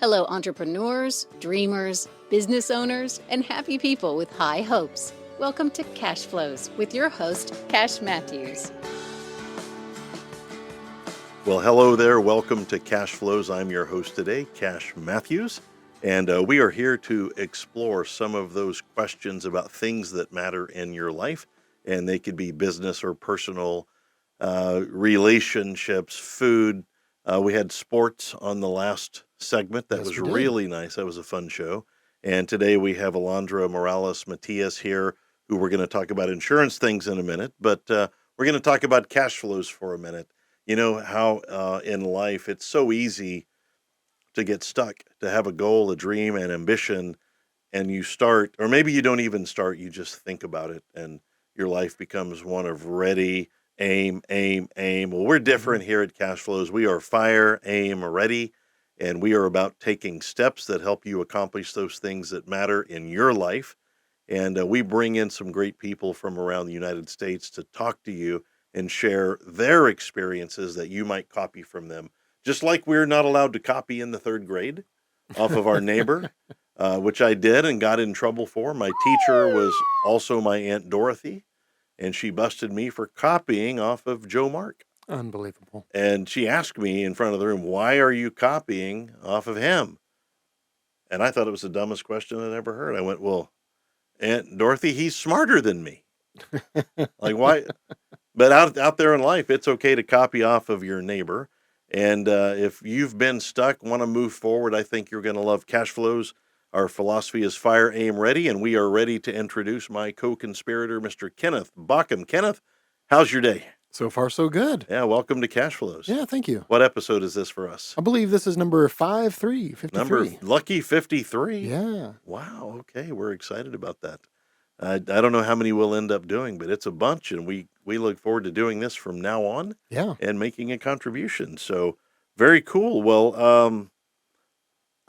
Hello, entrepreneurs, dreamers, business owners, and happy people with high hopes. Welcome to Cashflows with your host, Cash Matthews. Well, hello there. Welcome to Cashflows. I'm your host today, Cash Matthews, and we are here to explore some of those questions about things that matter in your life, and they could be business or personal, relationships, food. We had sports on the last segment. That Yes, was we did. really nice. That was a fun show. And today we have Alondra Morales Matias here, who we're going to talk about insurance things in a minute, but we're going to talk about cash flows for a minute. You know how in life it's so easy to get stuck, to have a goal, a dream, an ambition, and you start, or maybe you don't even start, you just think about it, and your life becomes one of ready, aim, aim, aim. Well, we're different here at Cash Flows. We are fire, aim, ready, and we are about taking steps that help you accomplish those things that matter in your life. And we bring in some great people from around the United States to talk to you and share their experiences that you might copy from them. Just like we're not allowed to copy in the third grade off of our neighbor, which I did and got in trouble for. My teacher was also my Aunt Dorothy, and she busted me for copying off of Joe Mark. Unbelievable. And she asked me in front of the room, "Why are you copying off of him?" And I thought it was the dumbest question I'd ever heard. I went, "Well, Aunt Dorothy, he's smarter than me. Like, why?" But out there in life, it's okay to copy off of your neighbor. And if you've been stuck, want to move forward, I think you're going to love Cash Flows. Our philosophy is fire, aim, ready, and we are ready to introduce my co-conspirator, Mr. Kenneth Bockham. Kenneth, how's your day? So far, so good. Yeah, welcome to Cash Flows. Yeah, thank you. What episode is this for us? I believe this is number 53. Number lucky 53. Yeah. Wow. Okay, we're excited about that. I don't know how many we'll end up doing, but it's a bunch, and we look forward to doing this from now on. Yeah. And making a contribution. So very cool. Well,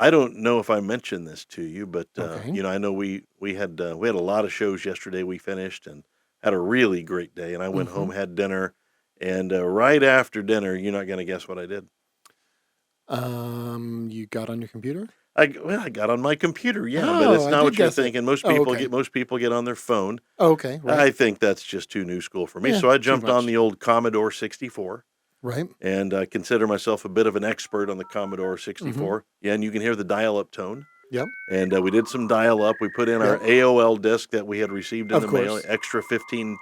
I don't know if I mentioned this to you, but Okay. you know, I know we had a lot of shows yesterday. We finished and had a really great day. And I went home, had dinner, and right after dinner, you're not going to guess what I did. You got on your computer? I got on my computer, but it's Oh, I not did what you're guess it. thinking. Most Oh, people okay. get on their phone. Oh, okay, right. I think that's just too new school for me. Yeah, So I too jumped on much. the old Commodore 64. Right. And I consider myself a bit of an expert on the Commodore 64. Yeah, and you can hear the dial-up tone. Yep. And we did some dial-up. We put in our Yep. AOL disc that we had received in Of the mail, course. extra 15,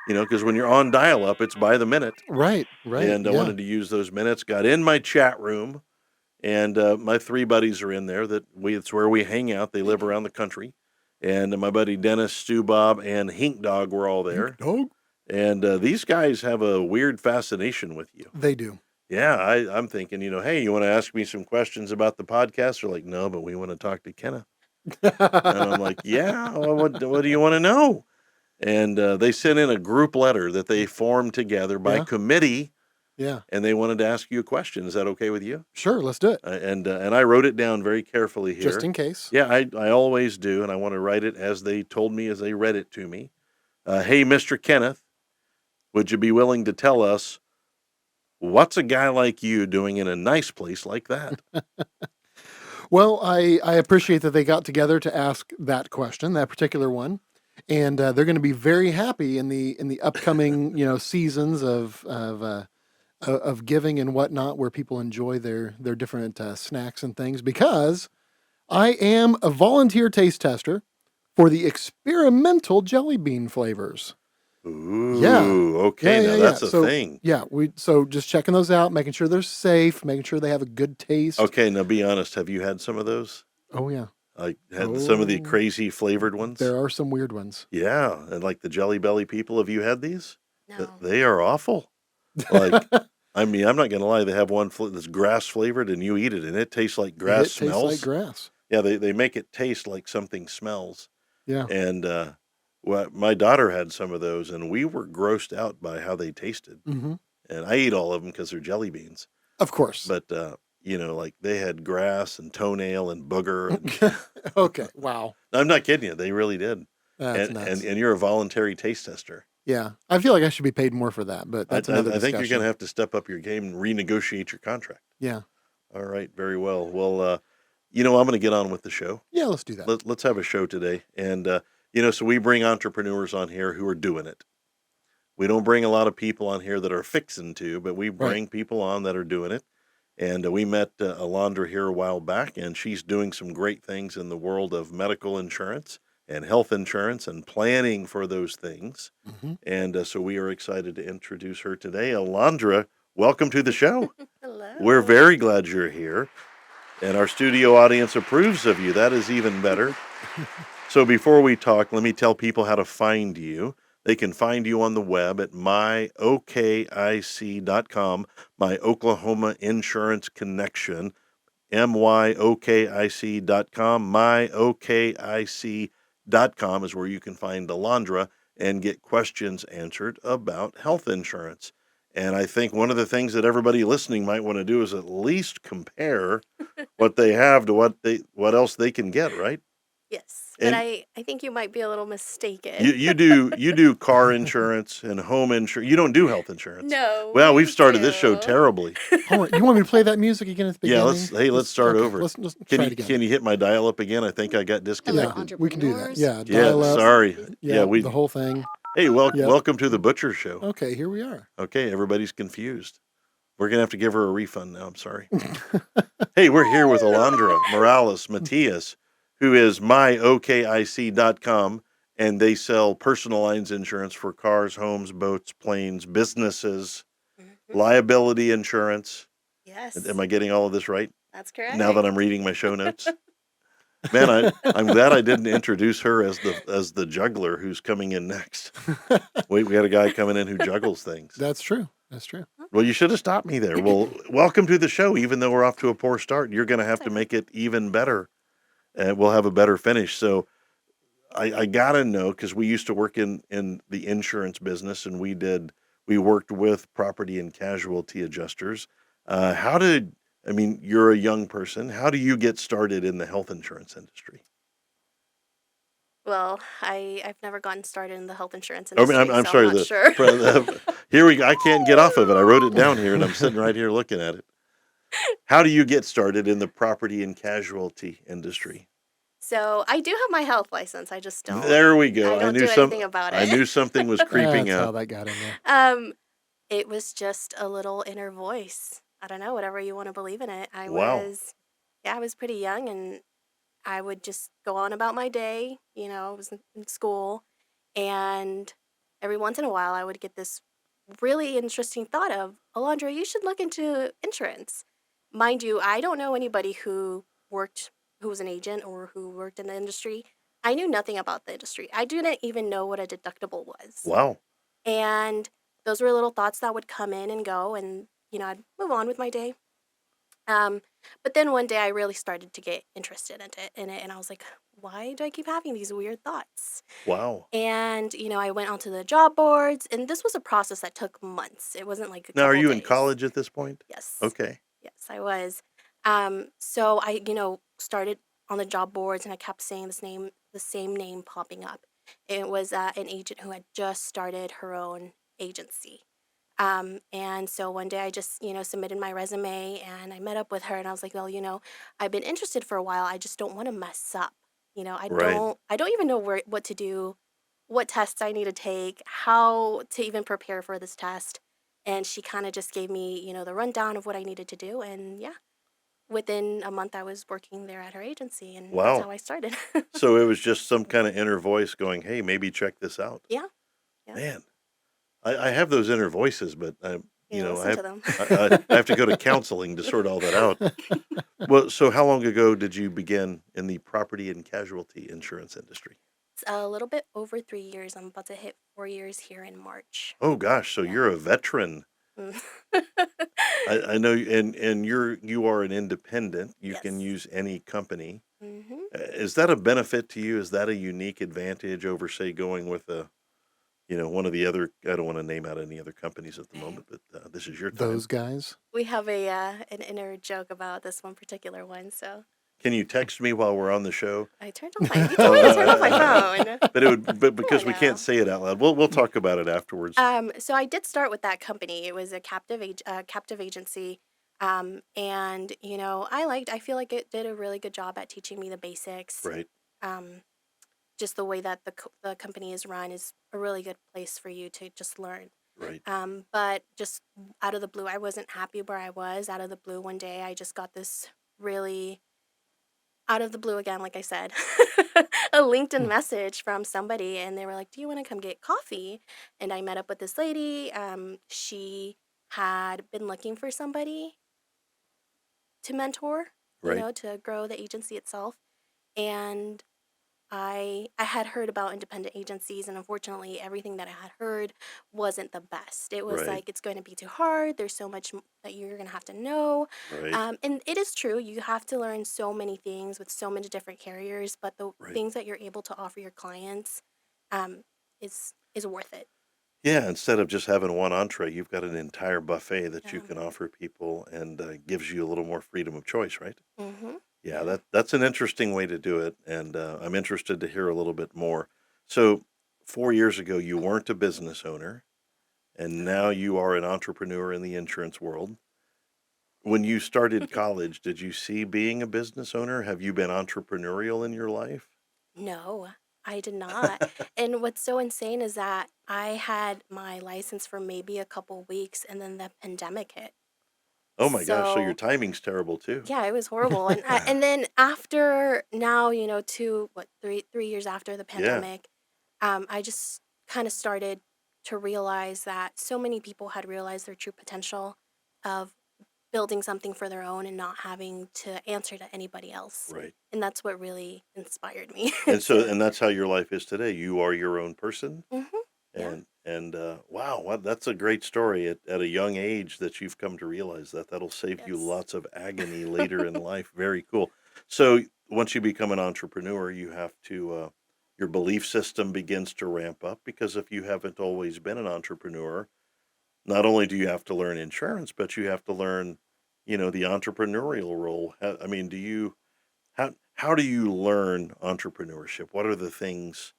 because when you're on dial-up, it's by the minute. Right. And I Yeah. wanted to use those minutes. Got in my chat room, and my three buddies are in there. It's where we hang out. They live around the country. And my buddy Dennis, Stu Bob, and Hink Dog were all there. Dog. And these guys have a weird fascination with you. They do. Yeah, I'm thinking, hey, you want to ask me some questions about the podcast? They're like, no, but we want to talk to Kenneth. And I'm like, yeah, well, what do you want to know? And they sent in a group letter that they formed together by Yeah. committee, Yeah. and they wanted to ask you a question. Is that okay with you? Sure, let's do it. And I wrote it down very carefully here. Just in case. Yeah, I always do, and I want to write it as they told me, as they read it to me. Hey, Mr. Kenneth, would you be willing to tell us what's a guy like you doing in a nice place like that? Well, I appreciate that they got together to ask that question, that particular one, and they're going to be very happy in the upcoming seasons of giving and whatnot, where people enjoy their different snacks and things, because I am a volunteer taste tester for the experimental jelly bean flavors. Ooh, Yeah. okay, now that's a thing. Yeah, so just checking those out, making sure they're safe, making sure they have a good taste. Okay, now be honest. Have you had some of those? Oh yeah, Like had some of the Oh. crazy flavored ones? there are some weird ones. Yeah, and like the Jelly Belly people. Have you had these? No. They are awful. Like, I mean, I'm not gonna lie. They have one that's grass flavored, and you eat it, and it tastes like grass It smells. tastes like grass. Yeah, they make it taste like something smells. Yeah. And my daughter had some of those, and we were grossed out by how they tasted. Mm-hmm. And I ate all of them because they're jelly beans. Of course. But like they had grass and toenail and booger. And Okay. Wow. I'm not kidding you; they really did. That's And, nuts. and you're a voluntary taste tester. Yeah. I feel like I should be paid more for that, but that's another I think you're discussion. going to have to step up your game and renegotiate your contract. Yeah. All right, very well. Well, I'm going to get on with the show. Yeah, let's do that. Let's have a show today. And, so we bring entrepreneurs on here who are doing it. We don't bring a lot of people on here that are fixing to, but we Right. bring people on that are doing it. And we met Alondra here a while back, and she's doing some great things in the world of medical insurance and health insurance and planning for those things. hmm And so we are excited to introduce her today. Alondra, welcome to the show. Hello. We're very glad you're here, and our studio audience approves of you. That is even better. So before we talk, let me tell people how to find you. They can find you on the web at myokic.com, My Oklahoma Insurance Connection, myokic.com. Myokic.com is where you can find Alondra and get questions answered about health insurance. And I think one of the things that everybody listening might want to do is at least compare what they have to what else they can get, right? Yes, but And I think you might be a little mistaken. you do car insurance and home insurance. You don't do health insurance. No, Well, we we've started this show do. terribly. Hold on. You want me to play that music again at the Yeah, beginning? let's start okay, over. Let's Can try you it again. can you hit my dial up again? I think I got Yeah, disconnected. we can do that. entrepreneurs, Yeah, Yeah, dial up. sorry. Yeah, Yeah, the whole thing. hey, Yeah. welcome to the Butcher Show. Okay, here we are. Okay, everybody's confused. We're gonna have to give her a refund now. I'm sorry. Hey, we're here with Alondra Morales Matias, who is myokic.com, and they sell personal lines insurance for cars, homes, boats, planes, businesses, Mhm. liability insurance. Yes, Am I getting all of this right that's correct. now that I'm reading my show notes? Man, I'm glad I didn't introduce her as the juggler who's coming in next. We got a guy coming in who juggles things. That's true. That's true. Well, you should have stopped me there. Well, welcome to the show. Even though we're off to a poor start, you're going to have That's to all right. make it even better, and we'll have a better finish. So I got to know, because we used to work in the insurance business, and we worked with property and casualty adjusters. You're a young person. How do you get started in the health insurance industry? Well, I've never gotten started in the health insurance I mean, industry, I'm so sorry. I'm not sure. Here we go. I can't get off of it. I wrote it down here, and I'm sitting right here looking at it. How do you get started in the property and casualty industry? So I do have my health license. I just don't. There we go. I don't do anything about I it. knew something was creeping That's how up. that got in there. It was just a little inner voice. I don't know, whatever you want to believe in it. Wow. I was pretty young, and I would just go on about my day. I was in school, and every once in a while I would get this really interesting thought of, Alondra, you should look into insurance. Mind you, I don't know anybody who was an agent or who worked in the industry. I knew nothing about the industry. I didn't even know what a deductible was. Wow. And those were little thoughts that would come in and go, and I'd move on with my day. But then one day I really started to get interested in it, and I was like, why do I keep having these weird thoughts? Wow. And I went onto the job boards, and this was a process that took months. It wasn't like a Now, are couple you in days. college at this point? Yes. Okay. Yes, I was. So I, started on the job boards, and I kept saying the same name popping up. It was an agent who had just started her own agency. And so one day I just, submitted my resume, and I met up with her, and I was like, well, I've been interested for a while. I just don't want to mess up. Right. I don't even know what to do, what tests I need to take, how to even prepare for this test. And she kind of just gave me, the rundown of what I needed to do. And yeah, within a month I was working there at her agency, and that's Wow. how I started. So it was just some kind of inner voice going, hey, maybe check this out. Yeah. Man, I have those inner voices, but I Listen to them. I have to go to counseling to sort all that out. Well, so how long ago did you begin in the property and casualty insurance industry? It's a little bit over 3 years. I'm about to hit 4 years here in March. Oh gosh, so Yeah. you're a veteran. Mm. I know, and you are an independent. You can Yes. use any company. hmm Is that a benefit to you? Is that a unique advantage over, say, going with one of the other? I don't want to name out any other companies at the moment, but this is your time. Those guys. We have an inner joke about this one particular one, so Can you text me while we're on the show? I turned off my. You told me to turn off my phone. But because we can't now. say it out loud, we'll talk about it afterwards. So I did start with that company. It was a captive agency. And, I feel like it did a really good job at teaching me the basics. Right. Um, just the way that the company is run is a really good place for you to just learn. Right. But just out of the blue, I wasn't happy where I was. Out of the blue, one day, I just got this really out of the blue again, like I said, a LinkedIn Hmm. message from somebody, and they were like, "Do you want to come get coffee?" And I met up with this lady. She had been looking for somebody to mentor, Right. to grow the agency itself. And I had heard about independent agencies, and unfortunately, everything that I had heard wasn't the best. It was Right. like it's going to be too hard. There's so much that you're going to have to know, Right. and it is true. You have to learn so many things with so many different carriers, but the Right. things that you're able to offer your clients, um, is worth it. Yeah, instead of just having one entree, you've got an entire buffet that you Yeah. can offer people, and gives you a little more freedom of choice, right? Mhm. Yeah, Yeah. that's an interesting way to do it, and I'm interested to hear a little bit more. So, 4 years ago, you weren't a business owner, and now No. you are an entrepreneur in the insurance world. When you started college, did you see being a business owner? Have you been entrepreneurial in your life? No, I did not. And what's so insane is that I had my license for maybe a couple weeks and then the pandemic hit. Oh my gosh, so your So, timing's terrible too. yeah, it was horrible. And then after now, 3 years after the Yeah, pandemic, I just kind of started to realize that so many people had realized their true potential of building something for their own and not having to answer to anybody else. right. And that's what really inspired me And so, to. and that's how your life is today. You are your own person. Hmm. Yeah. And wow, that's a great story at a young age that you've come to realize that that'll save you Yes. lots of agony later in life. Very cool. So once you become an entrepreneur, you have to your belief system begins to ramp up, because if you haven't always been an entrepreneur, not only do you have to learn insurance, but you have to learn, the entrepreneurial role. I mean, how do you learn entrepreneurship? What are the things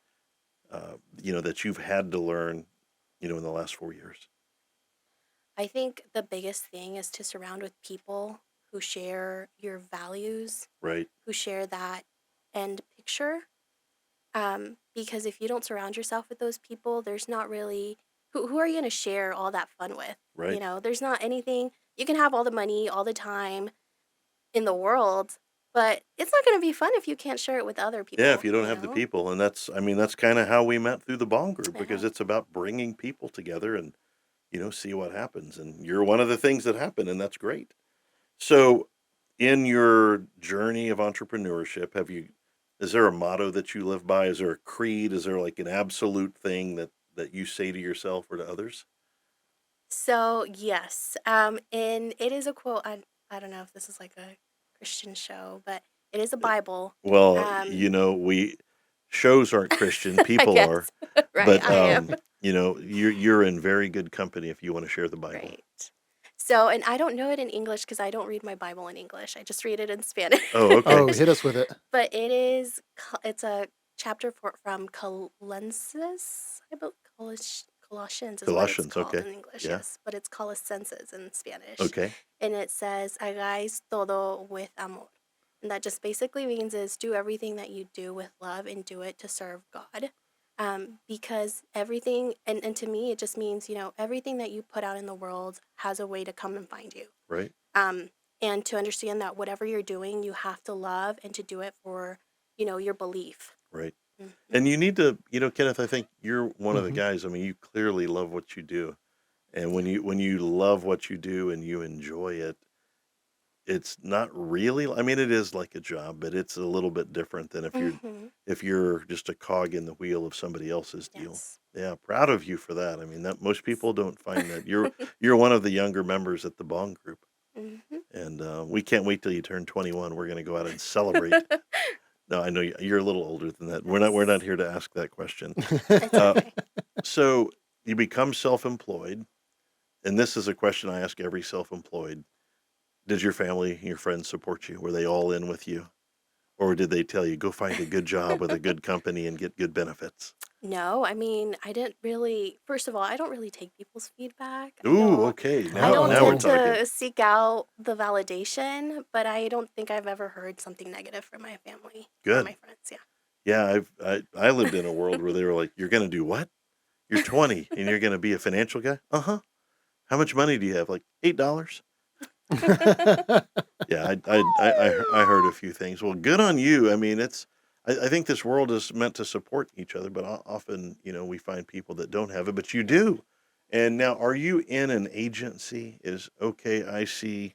that you've had to learn, in the last 4 years? I think the biggest thing is to surround with people who share your values, Right. who share that end picture. Because if you don't surround yourself with those people, there's not really who are you going to share all that fun with? Right. There's not anything. You can have all the money all the time in the world, but it's not going to be fun if you can't share it with other Yeah, if people, you don't have the people, and that's kind of how we met through the Bong group, because Yeah. it's about bringing people together and see what happens, and you're one of the things that happen, and that's great. So, in your journey of entrepreneurship, is there a motto that you live by? Is there a creed? Is there like an absolute thing that you say to yourself or to others? So yes, and it is a quote. I don't know if this is like a Christian show, but it is a Bible. Well, Um, we shows aren't Christian, I people are, guess. Right, but I am. you're in very good company if you want to share the Bible. Right. So, and I don't know it in English because I don't read my Bible in English. I just read it in Spanish. Oh, okay. Oh, hit us with it. But it's a chapter from Colosenses, I believe. Colossians is what it's Colossians, called okay. in English, Yeah. yes, but it's Colosenses in Spanish. Okay. And it says, hagáis todo with amor. And that just basically means is do everything that you do with love and do it to serve God. Because everything, and to me, it just means, everything that you put out in the world has a way to come and find you. Right. Um, and to understand that whatever you're doing, you have to love and to do it for, your belief. Right. Hmm. And you need to, Kenneth, I think you're one of the Hmm. guys. I mean, you clearly love what you do. And when Yeah. you love what you do and you enjoy it, it's not really, I mean, it is like a job, but it's a little bit different than Hmm. if you're just a cog in the wheel of somebody else's deal. Yes. Yeah, proud of you for that. I mean, that most people don't find that. You're one of the younger members at the Bong group, Hmm. and we can't wait till you turn 21. We're going to go out and celebrate. No, I know you're a little older than that. We're not Yes. here to ask that question. It's Uh, okay. so you become self-employed, and this is a question I ask every self-employed. Did your family, your friends support you? Were they all in with you? or did they tell you go find a good job with a good company and get good benefits? No, I mean, I didn't really, first of all, I don't really take people's feedback. Ooh, okay. I don't Now we're tend Uh-oh. talking. to seek out the validation, but I don't think I've ever heard something negative from my family or Good. my friends. Yeah, I lived in a world where they were like, "You're gonna do what? You're 20 and you're gonna be a financial guy? Uh-huh. How much money do you have? Like $8?" Yeah, I heard a few things. Well, good on you. I mean, I think this world is meant to support each other, but often, we find people that don't have it, but you do. And now, are you in an agency? Is OKIC.com,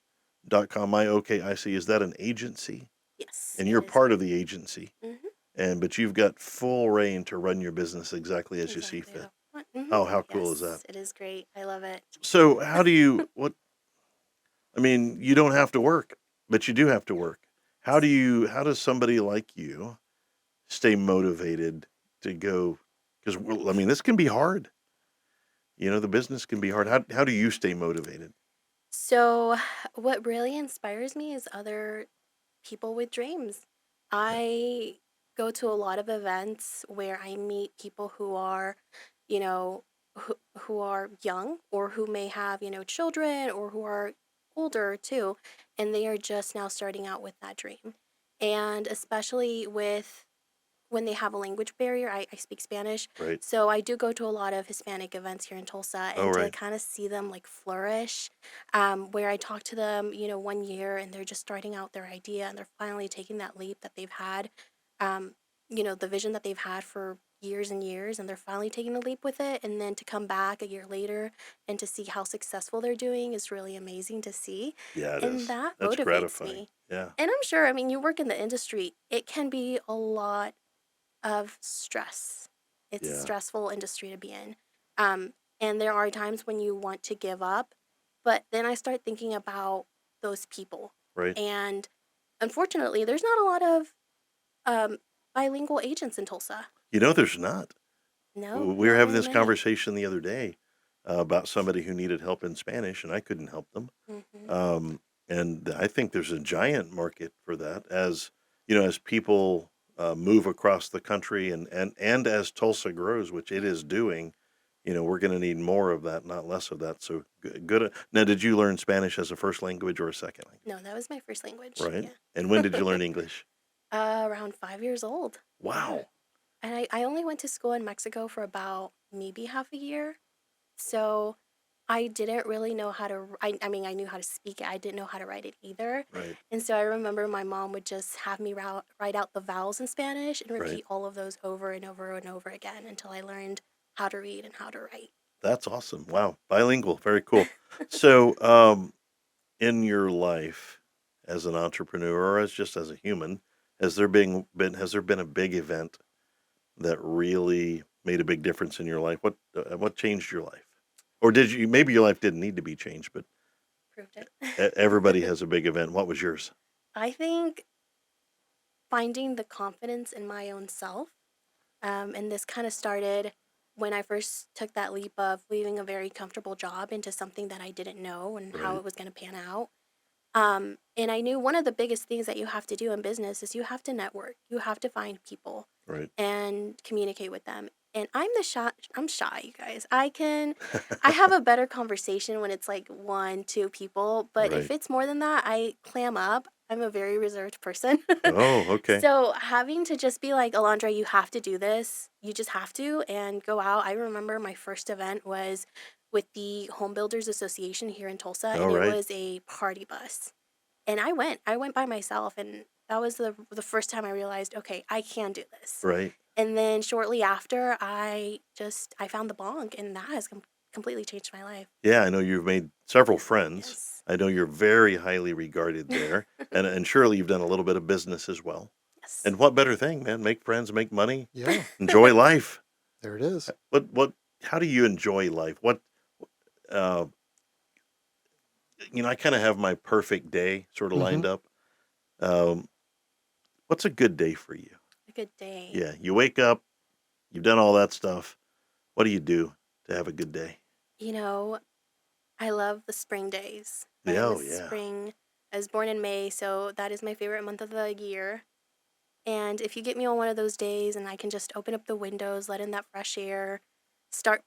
my OKIC, is that an agency? Yes, And it you're is. part of the agency, Hmm. but you've got full reign to run your business exactly as you see Exactly. fit. Mm-hmm. How cool is that? Yes, it is great. I love it. So, how do you what I mean, you don't have to work, but you do have to work. How does somebody like you stay motivated to go? Because, I mean, this can be hard. The business can be hard. How do you stay motivated? So, what really inspires me is other people with dreams. Yeah, I go to a lot of events where I meet people who are, you know, who are young or who may have, children or who are older too, and they are just now starting out with that dream. And especially with when they have a language barrier, I speak Spanish. right. So I do go to a lot of Hispanic events here in Tulsa Oh, and to right. kind of see them like flourish, where I talk to them, 1 year and they're just starting out their idea and they're finally taking that leap that they've had, um, the vision that they've had for years and years and they're finally taking the leap with it. And then to come back a year later and to see how successful they're doing is really amazing to see. Yeah, it And is. that That's motivates gratifying. me. Yeah, And I'm sure, I mean, you work in the industry, it can be a lot of stress. It's a yeah, stressful industry to be in. Um, and there are times when you want to give up, but then I start thinking about those people. right. And unfortunately, there's not a lot of um, bilingual agents in Tulsa. There's not. No, We were not having very this many. conversation the other day about somebody who needed help in Spanish, and I couldn't help them. Hmm. Um, and I think there's a giant market for that as people move across the country and as Tulsa grows, which it is doing, we're going to need more of that, not less of that. So good. Now, did you learn Spanish as a first language or a second language? No, that was my first language. Right. Yeah. And when did you learn English? Around 5 years old. Yeah. Wow. And I only went to school in Mexico for about maybe half a year. So I didn't really know how to, I mean, I knew how to speak it. I didn't know how to write it either. Right. And so I remember my mom would just have me write out the vowels in Spanish and Right. repeat all of those over and over and over again until I learned how to read and how to write. That's awesome. Wow. Bilingual. Very cool. So, in your life as an entrepreneur or as a human, has there been a big event that really made a big difference in your life? What changed your life? Or did you maybe your life didn't need to be changed, but Proved everybody it. has a big event. What was yours? I think finding the confidence in my own self. And this kind of started when I first took that leap of leaving a very comfortable job into something that I didn't know and how Right. it was going to pan out. And I knew one of the biggest things that you have to do in business is you have to network. You have to find people Right. and communicate with them. And I'm shy, you guys. I have a better conversation when it's like one, two people, but if Right. it's more than that, I clam up. I'm a very reserved person. Oh, okay. So having to just be like, Alondra, you have to do this. You just have to and go out. I remember my first event was with the Home Builders Association here in Tulsa, All and it right. was a party bus. And I went. I went by myself, and that was the first time I realized, okay, I can do this. Right. And then shortly after, I found the bong, and that has completely changed my life. Yeah, I know you've made several friends. Yes. I know you're very highly regarded there, and surely you've done a little bit of business as well. Yes. And what better thing, man? Make friends, make money, Yeah, enjoy life. there it is. What? How do you enjoy life? Uh, I kind of have my perfect day sort of Hmm. lined up. Um, what's a good day for you? A good day. Yeah, you wake up, you've done all that stuff. What do you do to have a good day? You know, I love the spring days. I Yeah, miss oh yeah, spring. I was born in May, so that is my favorite month of the year. And if you get me on one of those days and I can just open up the windows, let in that fresh air, start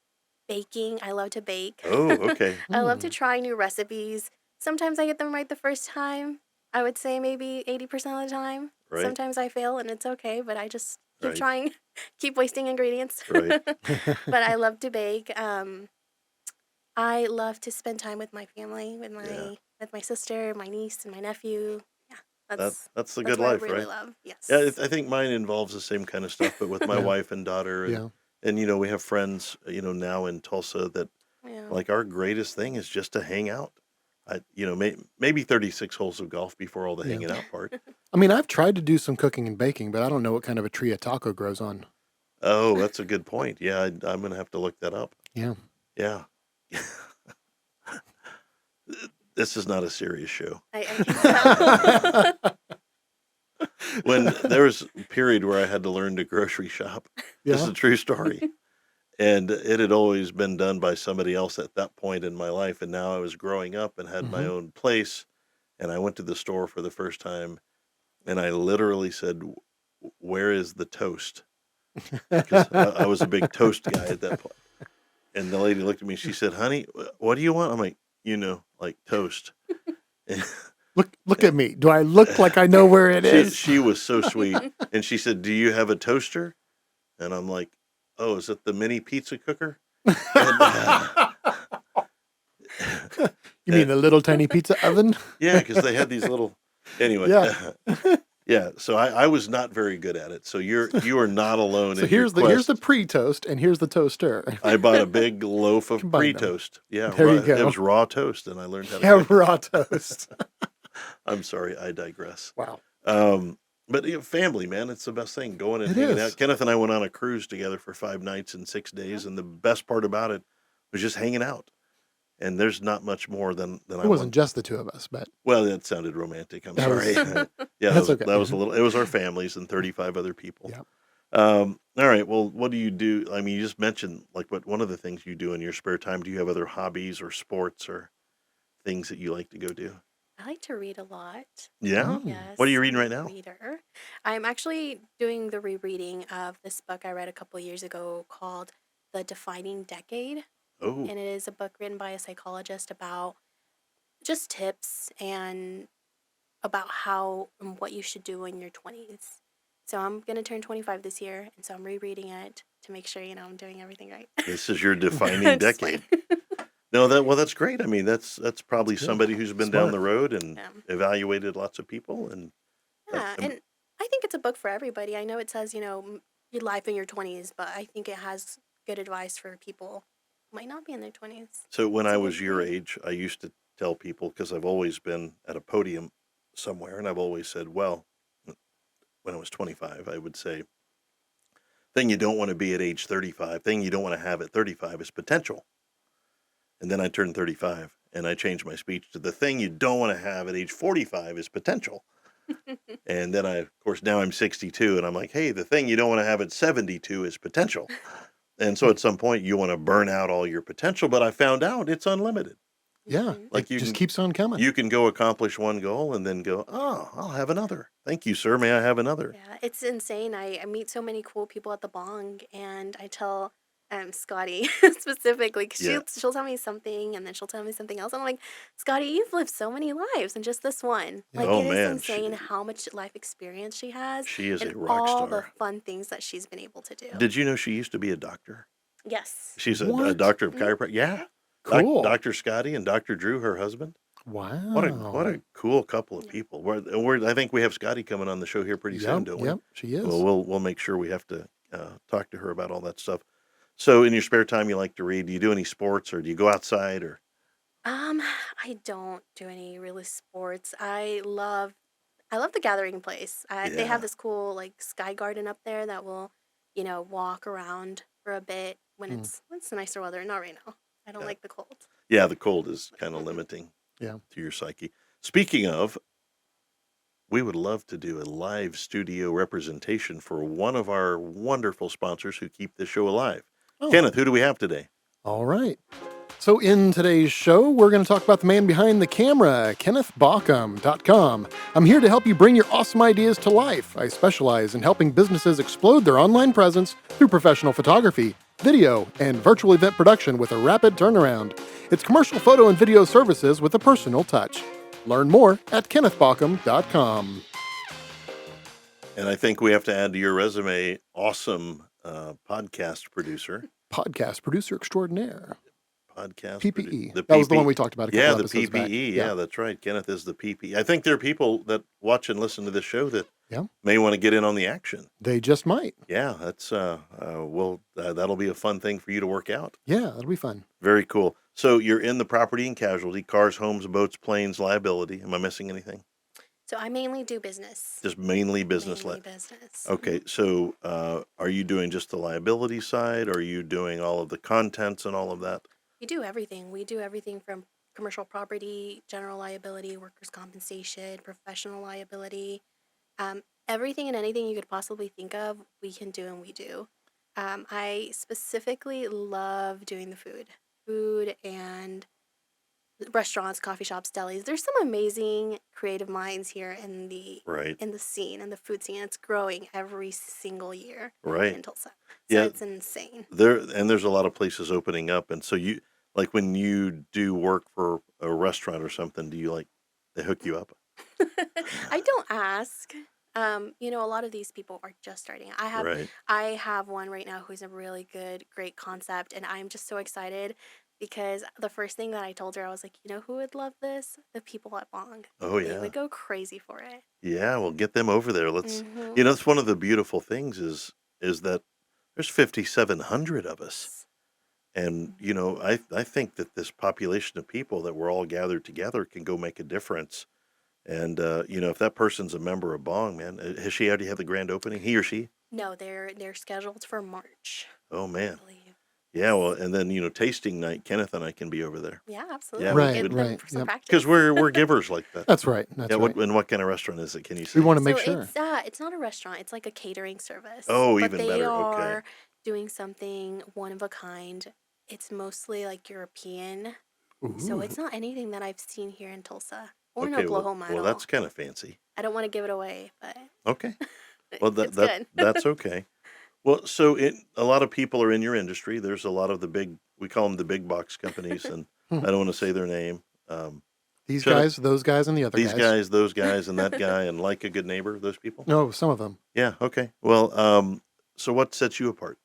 baking. I love to bake. Oh, okay. I love to Mm. try new recipes. Sometimes I get them right the first time. I would say maybe 80% of the time. Right, Sometimes I fail and it's okay, but I just keep right, trying, keep wasting ingredients. right. But I love to bake. I love to spend time with my family, Yeah. with my sister, my niece, and my nephew. Yeah, That's the that's good what I life, really right? love. Yeah, Yes. I think mine involves the same kind of stuff, but with my Yeah. wife and daughter, Yeah. and we have friends, now in Tulsa that Yeah. like our greatest thing is just to hang out. Maybe 36 holes of golf before all the Yeah. hanging out part. I mean, I've tried to do some cooking and baking, but I don't know what kind of a tree a taco grows on. Oh, that's a good point. Yeah, I'm gonna have to look that up. Yeah. Yeah. This is not a serious show. I can tell. When there was a period where I had to learn to grocery shop, this is Yeah. a true story. And it had always been done by somebody else at that point in my life. And now I was growing up and had my Hmm. own place. And I went to the store for the first time and I literally said, Where is the toast? Because I was a big toast guy at that point. And the lady looked at me. She said, Honey, what do you want? I'm like, like toast. And Look at me. Do I look like I know where it is? she was so sweet. And she said, Do you have a toaster? And I'm like, Oh, is it the mini pizza cooker? And, You mean the little tiny pizza oven? yeah, because they had these little. Anyway, Yeah. yeah. So I was not very good at it. So you are not alone So in your here's the quest. pre-toast and here's the toaster. I bought a big loaf of Combine them. pre-toast. Yeah, There you it go. was raw toast, and I learned how to Yeah, cook it. raw toast. I'm sorry, I digress. Wow. But family, man, it's the best thing. Going and It hanging is. out. Kenneth and I went on a cruise together for 5 nights and 6 days, and the best part about it was just hanging out. And there's not much more than It I wasn't want. just the two of us, but Well, that sounded romantic. I'm that sorry. was Yeah, that's okay. that was a little. It was our families and 35 other people. Yeah. All right. Well, what do you do? I mean, you just mentioned like what one of the things you do in your spare time. Do you have other hobbies or sports or things that you like to go do? I like to read a lot. Yeah. Mm. What are Yes, you I'm reading a right now? reader. I'm actually doing the rereading of this book I read a couple years ago called The Defining Decade. Oh, And it is a book written by a psychologist about just tips and about how and what you should do in your 20s. So I'm going to turn 25 this year, and so I'm rereading it to make sure, I'm doing everything right. this is your defining Just like- decade. No, that's great. I mean, that's probably That's good. somebody who's been down Smart. the road and Yeah. evaluated lots of people and Yeah, um, and I think it's a book for everybody. I know it says, your life in your 20s, but I think it has good advice for people who might not be in their 20s. So when It's I a was good your read. age, I used to tell people because I've always been at a podium somewhere, and I've always said, well, when I was 25, I would say, thing you don't want to be at age 35, thing you don't want to have at 35 is potential. And then I turned 35 and I changed my speech to the thing you don't want to have at age 45 is potential. And then of course, now I'm 62 and I'm like, hey, the thing you don't want to have at 72 is potential. And so at some point you want to burn out all your potential, but I found out it's unlimited. Yeah. Mhm. Like It just keeps on coming. you can go accomplish one goal and then go, oh, I'll have another. Thank you, sir. May I have another? Yeah, it's insane. I meet so many cool people at the Bong, and I tell Scotty specifically because Yeah. she'll tell me something, and then she'll tell me something else. And I'm like, Scotty, you've lived so many lives in just this one. Yeah. Like Oh, it is man, insane how much life experience she has she is and a rock all the star. fun things that she's been able to do. Did you know she used to be a doctor? Yes. She's a What? doctor of Mhm. chiropractic. Yeah. Cool. Dr. Scotty and Dr. Drew, her husband. What a Wow. cool couple of Yeah. people. I think we have Scotty coming on the show here pretty soon, Yep. don't we? Yep. She is. Well, we'll make sure we have to talk to her about all that stuff. So, in your spare time, you like to read. Do you do any sports, or do you go outside, or? I don't do any really sports. I love the gathering place. They Yeah. have this cool like sky garden up there that will, walk around for a bit when Mm. it's nicer weather. Not right now. I don't Yeah. like the cold. Yeah, the cold is kind of Mhm. limiting Yeah. to your psyche. Speaking of, we would love to do a live studio representation for one of our wonderful sponsors who keep this show alive. Oh. Kenneth, who do we have today? All right. So in today's show, we're going to talk about the man behind the camera, KennethBaucom.com. I'm here to help you bring your awesome ideas to life. I specialize in helping businesses explode their online presence through professional photography, video, and virtual event production with a rapid turnaround. It's commercial photo and video services with a personal touch. Learn more at KennethBaucom.com. And I think we have to add to your resume, awesome podcast producer. Podcast producer extraordinaire. PPE. The that was the one we talked about a couple Yeah, the episodes back. PPE. Yeah, that's right. Kenneth is the PPE. I think there are people that watch and listen to this show that Yeah. may want to get in on the action. They just might. Yeah, that's that'll be a fun thing for you to work out. Yeah, that'll be fun. Very cool. So you're in the property and casualty, cars, homes, boats, planes, liability. Am I missing anything? So I mainly do business. Just mainly business. Mainly business. Okay, so are you doing just the liability side? Or are you doing all of the contents and all of that? We do everything. We do everything from commercial property, general liability, workers' compensation, professional liability, everything and anything you could possibly think of, we can do and we do. I specifically love doing the food and restaurants, coffee shops, delis. There's some amazing creative minds here in the scene, in the food scene. It's growing every single year in Tulsa. So it's insane. There's a lot of places opening up, and so you like when you do work for a restaurant or something, do you they hook you up? I don't ask. A lot of these people are just starting. I have one right now who's a really great concept, and I'm just so excited because the first thing that I told her, I was like, who would love this? The people at B.O.N.G. Oh, yeah. They would go crazy for it. Yeah, well, get them over there. Let's, it's one of the beautiful things is that there's 5,700 of us. And, I think that this population of people that we're all gathered together can go make a difference. And, if that person's a member of B.O.N.G, man, has she already had the grand opening, he or she? No, they're scheduled for March. Oh, man. I believe. Yeah, well, and then, tasting night, Kenneth and I can be over there. Yeah, absolutely. Yeah, right. Because we're givers like that. That's right. What kind of restaurant is it? Can you say? We want to make sure. It's not a restaurant. It's like a catering service. Oh, but even better. They Okay. are doing something one of a kind. It's mostly like European. Ooh. So it's not anything that I've seen here in Tulsa or in Okay, Oklahoma at all. well, that's kind of fancy. I don't want to give it away, but Okay. Well, it's good. that's okay. Well, so a lot of people are in your industry. There's a lot of we call them the big box companies, and I don't want to say their name. These guys, those guys, and the other guys. These guys, those guys, and that guy, and like a good neighbor, those people? No, some of them. Yeah, okay. Well, so what sets you apart?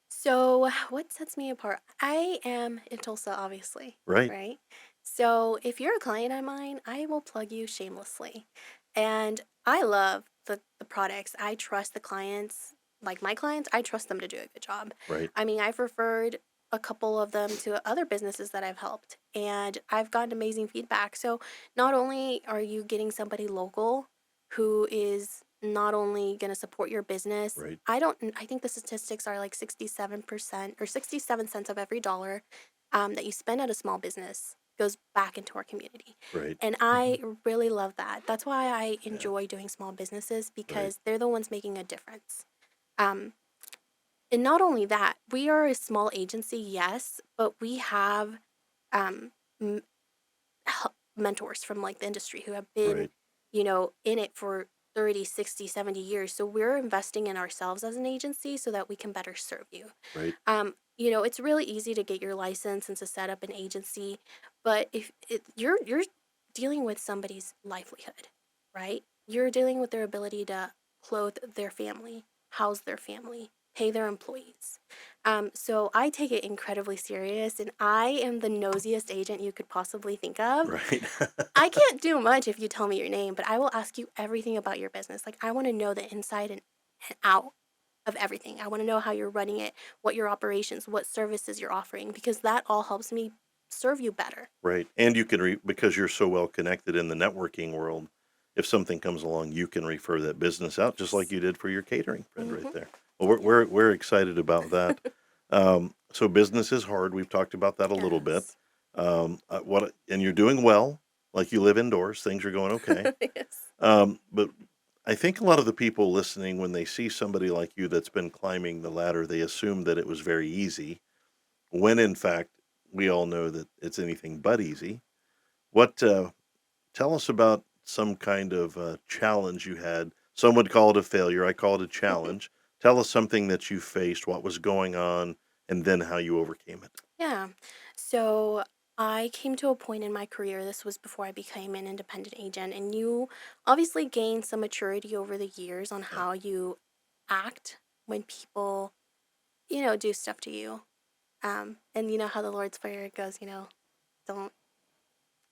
So what sets me apart? I am in Tulsa, obviously. Right. So if you're a client of mine, I will plug you shamelessly. And I love the products. I trust the clients. Like my clients, I trust them to do a good job. Right. I mean, I've referred a couple of them to other businesses that I've helped, and I've gotten amazing feedback. So not only are you getting somebody local who is not only going to support your business, Right. I think the statistics are like 67% or 67 cents of every dollar that you spend at a small business goes back into our community. Right. And I really love that. That's why I enjoy doing small businesses, because they're the ones making a difference. And not only that, we are a small agency, yes, but we have mentors from like the industry who have been, in it for 30, 60, 70 years. So we're investing in ourselves as an agency so that we can better serve you. Right. It's really easy to get your license and to set up an agency, but if you're dealing with somebody's livelihood, right? You're dealing with their ability to clothe their family, house their family, pay their employees. So I take it incredibly serious, and I am the nosiest agent you could possibly think of. Right. I can't do much if you tell me your name, but I will ask you everything about your business. Like, I want to know the inside and out of everything. I want to know how you're running it, what your operations, what services you're offering, because that all helps me serve you better. Right. And you can, because you're so well connected in the networking world, if something comes along, you can refer that business out, just like you did for your catering friend right there. Well, we're excited about that. So business is hard. We've talked about that a little bit. And you're doing well, like you live indoors, things are going okay. Yes. But I think a lot of the people listening, when they see somebody like you that's been climbing the ladder, they assume that it was very easy, when in fact, we all know that it's anything but easy. What Tell us about some kind of challenge you had. Some would call it a failure. I call it a challenge. Tell us something that you faced, what was going on, and then how you overcame it. Yeah. So I came to a point in my career, this was before I became an independent agent, and you obviously gain some maturity over the years on Yeah. how you act when people, do stuff to you. And you know how the Lord's Prayer goes, don't,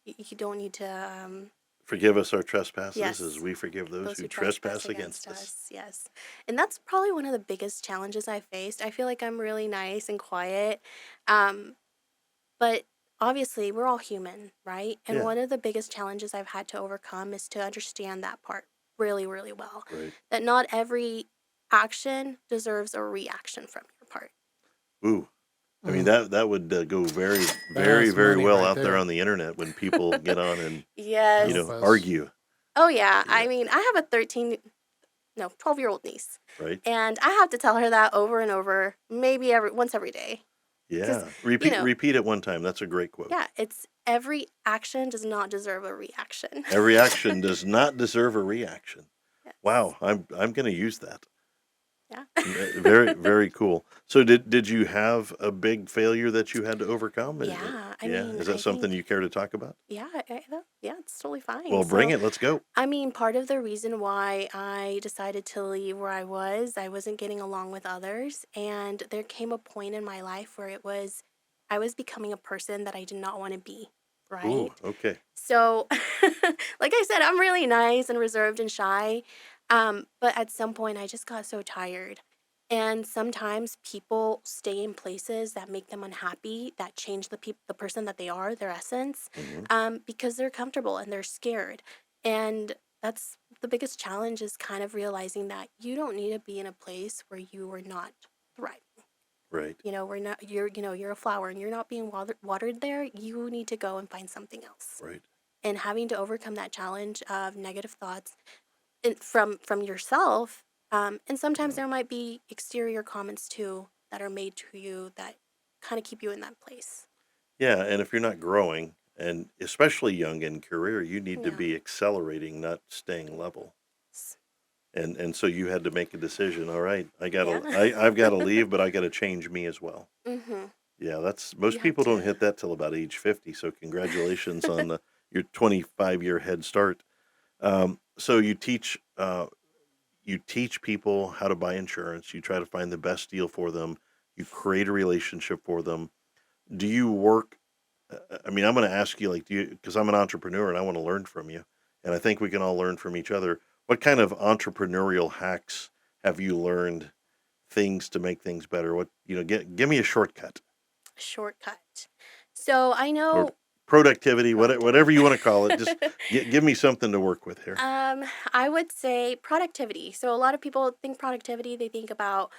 you don't need to, Forgive us our trespasses as yes, we forgive those those who who trespass trespass against against us. us. Yes. And that's probably one of the biggest challenges I faced. I feel like I'm really nice and quiet. Um, But obviously, we're all human, right? And Yeah, one of the biggest challenges I've had to overcome is to understand that part really, really well. right. That not every action deserves a reaction from your part. Ooh, I mean Mm, that would go very, very, that's very money well right out there there. on the internet when people get on and Help Yes. us. argue. Oh, yeah. Yeah, I mean, I have a 12-year-old niece. right. And I have to tell her that over and over, maybe once every day. Because, Yeah, you know, repeat it one time. That's a great quote. yeah, it's every action does not deserve a reaction. Every action does not deserve a reaction. Yes. Wow, I'm going to use that. Yeah. Very, very cool. So did you have a big failure that you had to overcome? Yeah. I Yeah, mean, is that I something think you care to talk about? yeah, it's totally fine. Well, bring So, it. Let's go. I mean, part of the reason why I decided to leave where I wasn't getting along with others, and there came a point in my life where I was becoming a person that I did not want to be, Ooh, right? okay. So, like I said, I'm really nice and reserved and shy. But at some point, I just got so tired. And sometimes people stay in places that make them unhappy, that change the person that they are, their essence, Hmm. because they're comfortable and they're scared. And that's the biggest challenge is kind of realizing that you don't need to be in a place where you are not thriving. Right, We're not, you're a flower and you're not being watered there. You need to go and find something else, right. and having to overcome that challenge of negative thoughts from yourself. And sometimes Mhm. there might be exterior comments too that are made to you that kind of keep you in that place. Yeah, and if you're not growing, and especially young in career, you need to Yeah. be accelerating, not staying level. S- And so you had to make a decision. All right, Yeah. I've got to leave, but I got to change me as well. Mm-hmm. Yeah, that's You most have people don't to. hit that till about age 50. So congratulations on your 25-year head start. So you teach people how to buy insurance. You try to find the best deal for them. You create a relationship for them. Do you work? I mean, I'm going to ask you, like, do you? Because I'm an entrepreneur and I want to learn from you, and I think we can all learn from each other. What kind of entrepreneurial hacks have you learned? Things to make things better. Give me a shortcut Shortcut. So I or know productivity, whatever productivity. you want to call it. Just give me something to work with here. I would say productivity. So a lot of people think productivity, they think about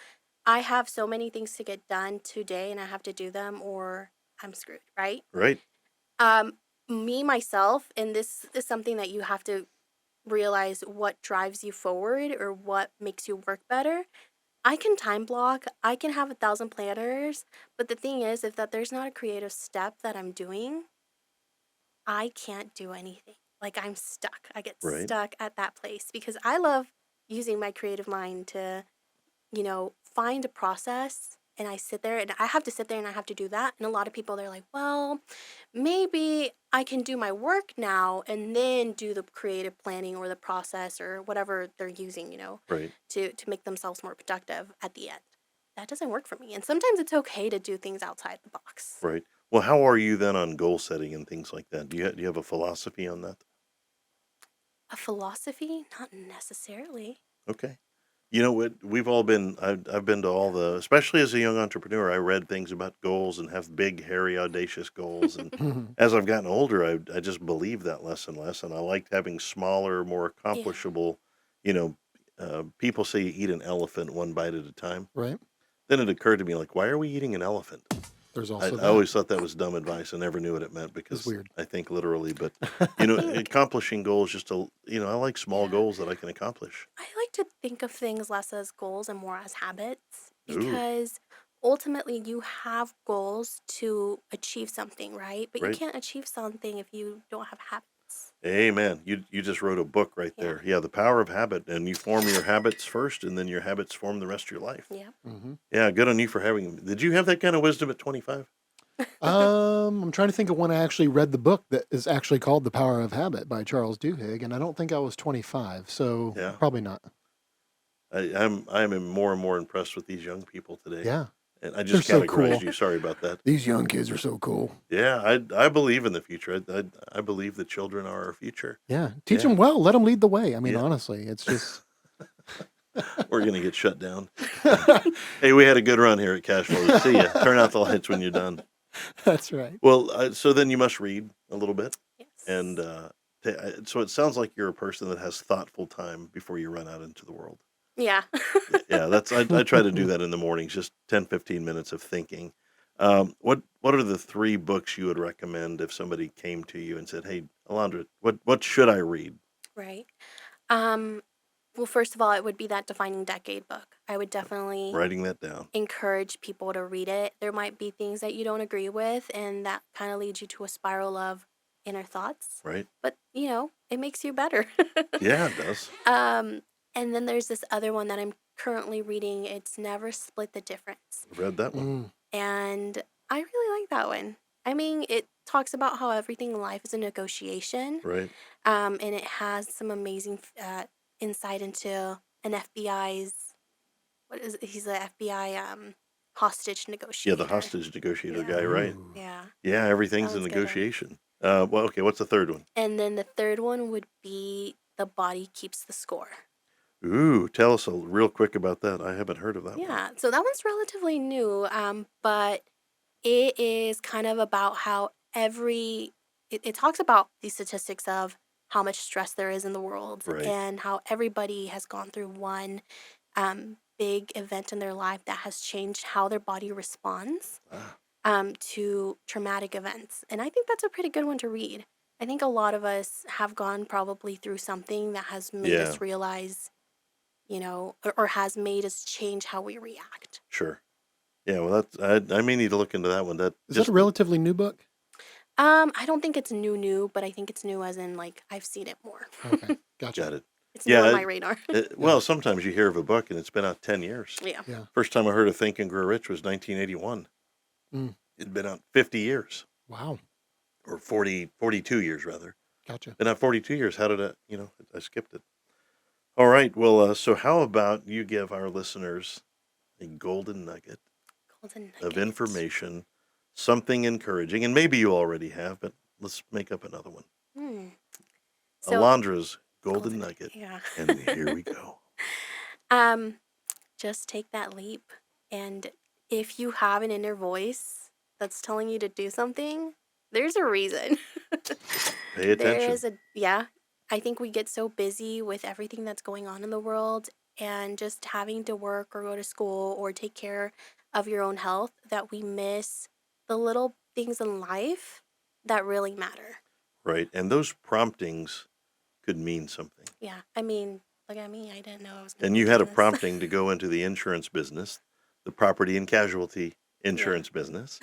I have so many things to get done today and I have to do them or I'm screwed, right? Right, Um, Me myself, and this is something that you have to realize what drives you forward or what makes you work better. I can time block, I can have 1,000 planners, but the thing is, if that there's not a creative step that I'm doing, I can't do anything. Like I'm stuck. I get right, stuck at that place because I love using my creative mind to, find a process, and I sit there and I have to sit there and I have to do that. And a lot of people they're like, "Well, maybe I can do my work now and then do the creative planning or the process or whatever they're using, right, to make themselves more productive at the end." That doesn't work for me. And sometimes it's okay to do things outside the box. right. Well, how are you then on goal setting and things like that? Do you have a philosophy on that? A philosophy? Not necessarily. Okay. You know what? We've all been. I've been to all the, especially as a young entrepreneur. I read things about goals and have big, hairy, audacious goals. And as I've gotten older, I just believe that less and less. And I liked having smaller, more Yeah. accomplishable. You know, people say you eat an elephant one bite at a time. Right. Then it occurred to me, like, why are we eating an elephant? There's I, also I that. always thought that was dumb advice. I never knew what it meant It's because weird. I think literally. But I think, accomplishing goals, I like small yeah. goals that I can accomplish. I like to think of things less as goals and more as habits Ooh, because ultimately you have goals to achieve something, right? But you Right. can't achieve something if you don't have habits. Amen. You just wrote a book right Yeah. there. Yeah, the power of habit, and you form your habits first, and then your habits form the rest of your life. Yeah. Hmm. Yeah, good on you for having them. Did you have that kind of wisdom at 25? I'm trying to think of when I actually read the book that is actually called The Power of Habit by Charles Duhigg, and I don't think I was 25, so Yeah. probably not. I'm more and more impressed with these young people today. Yeah, And I they're just so categorized cool. you. Sorry about that. These young kids are so cool. Yeah, I believe in the future. I believe the children are our future. Yeah, teach Yeah. them well. Let them lead the way. I mean, Yeah. honestly, it's just We're gonna get shut down. Hey, we had a good run here at Cashflows. See ya. Turn out the lights when you're done. that's right. Well, so then you must read a little bit, and Yes. so it sounds like you're a person that has thoughtful time before you run out into the world. Yeah. Yeah, I try to do that in the mornings, just 10, 15 minutes of thinking. What are the 3 books you would recommend if somebody came to you and said, "Hey, Alondra, what should I read?" Right. Um, well, first of all, it would be that Defining Decade book. I would definitely Writing that down. encourage people to read it. There might be things that you don't agree with, and that kind of leads you to a spiral of inner thoughts. Right? But, it makes you better. Yeah, it does. um, and then there's this other one that I'm currently reading. It's Never Split the Difference. I've read that one. Mm, And I really like that one. I mean, it talks about how everything in life is a negotiation. Right? And it has some amazing insight into an FBI's, what is it? He's a FBI hostage Yeah, the negotiator. hostage negotiator Yeah. guy, right? ooh, Yeah. Yeah, That everything's a one's a good one. negotiation. Well, okay, what's the third one? And then the third one would be The Body Keeps the Score. Ooh, tell us real quick about that. I haven't heard of that one. Yeah. So that one's relatively new, but it is kind of about how it talks about the statistics of how much stress there is in the world Right. and how everybody has gone through one big event in their life that has changed how their body responds Ah, to traumatic events. And I think that's a pretty good one to read. I think a lot of us have gone probably through something that has made yeah, us realize, or has made us change how we react. sure. Yeah, well, I may need to look into that one. That is that a just relatively new book? I don't think it's new, but I think it's new as in like I've seen it more. Okay, gotcha. got it. It's new Yeah, on my radar. well, sometimes you hear of a book and it's been out 10 years. Yeah. Yeah. First time I heard of Think and Grow Rich was 1981. Mm, It'd been out 50 years, wow, or 42 years rather. gotcha. Been out 42 years. How did I skipped it. All right. Well, so how about you give our listeners a golden nugget Golden of nugget. information, something encouraging, and maybe you already have, but let's make up another one. Hmm. So Alondra's golden nugget, Yeah. and here we go. um, just take that leap, and if you have an inner voice that's telling you to do something, there's a reason. Pay There attention. is yeah. I think we get so busy with everything that's going on in the world and just having to work or go to school or take care of your own health that we miss the little things in life that really matter. Right. And those promptings could mean something. Yeah. I mean, look at me. I didn't know I was going And to you be had a doing this. prompting to go into the insurance business, the property and casualty insurance business.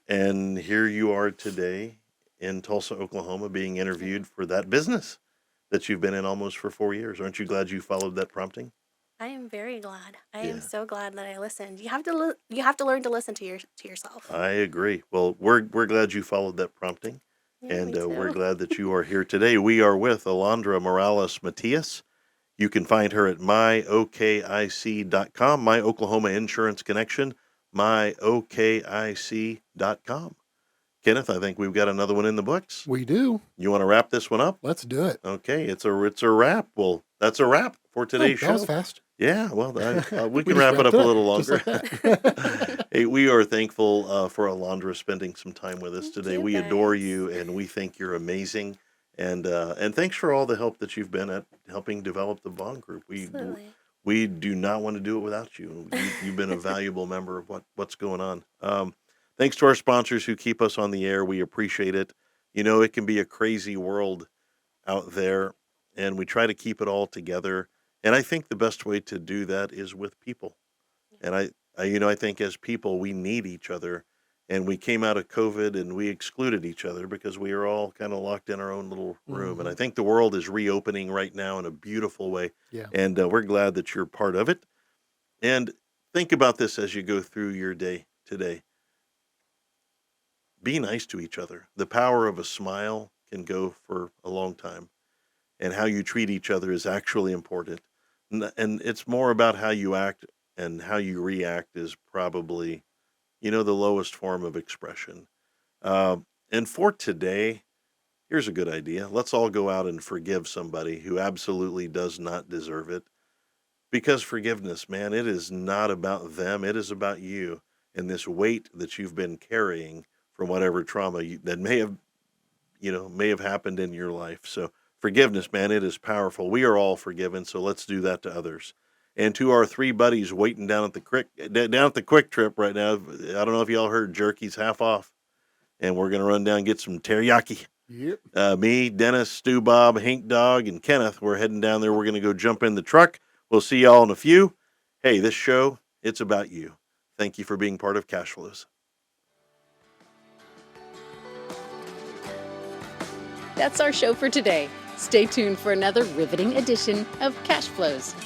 And here you are today in Tulsa, Oklahoma, being interviewed for that business that you've been in almost for 4 years. Aren't you glad you followed that prompting? I am very glad. I Yeah. am so glad that I listened. You have to you have to learn to listen to yourself. I agree. Well, we're glad you followed that prompting, Yeah, and me we're too. glad that you are here today. We are with Alondra Morales Matias. You can find her at myokic.com, My Oklahoma Insurance Connection, myokic.com. Kenneth, I think we've got another one in the books. We do. You want to wrap this one up? Let's do it. Okay, it's a wrap. Well, that's a wrap for today's That was show. fast. Yeah, well, we can just wrap it wrapped up a little just longer. like that. Hey, we are thankful for Alondra spending some time with us Thank today. you, We adore guys. you, and we think you're amazing. And thanks for all the help that you've been at helping develop the Bond Group. Absolutely. We do not want to do it without you. You've been a valuable member of what's going on. Thanks to our sponsors who keep us on the air. We appreciate it. You know, it can be a crazy world out there, and we try to keep it all together. And I think the best way to do that is with people. And I think as people, we need each other. And we came out of COVID and we excluded each other because we were all kind of locked in our own little room. And I Hmm. think the world is reopening right now in a beautiful way. Yeah. And we're glad that you're part of it. And think about this as you go through your day today. Be nice to each other. The power of a smile can go for a long time, and how you treat each other is actually important. And it's more about how you act, and how you react is probably, the lowest form of expression. And for today, here's a good idea. Let's all go out and forgive somebody who absolutely does not deserve it. Because forgiveness, man, it is not about them. It is about you and this weight that you've been carrying from whatever trauma that may have happened in your life. So forgiveness, man, it is powerful. We are all forgiven, so let's do that to others. And to our three buddies waiting down at the Quick Trip right now, I don't know if y'all heard Jerky's half off, and we're gonna run down and get some teriyaki. Yep. Me, Dennis, Stu, Bob, Hank Dog, and Kenneth, we're heading down there. We're gonna go jump in the truck. We'll see y'all in a few. Hey, this show, it's about you. Thank you for being part of Cashflows. That's our show for today. Stay tuned for another riveting edition of Cash Flows.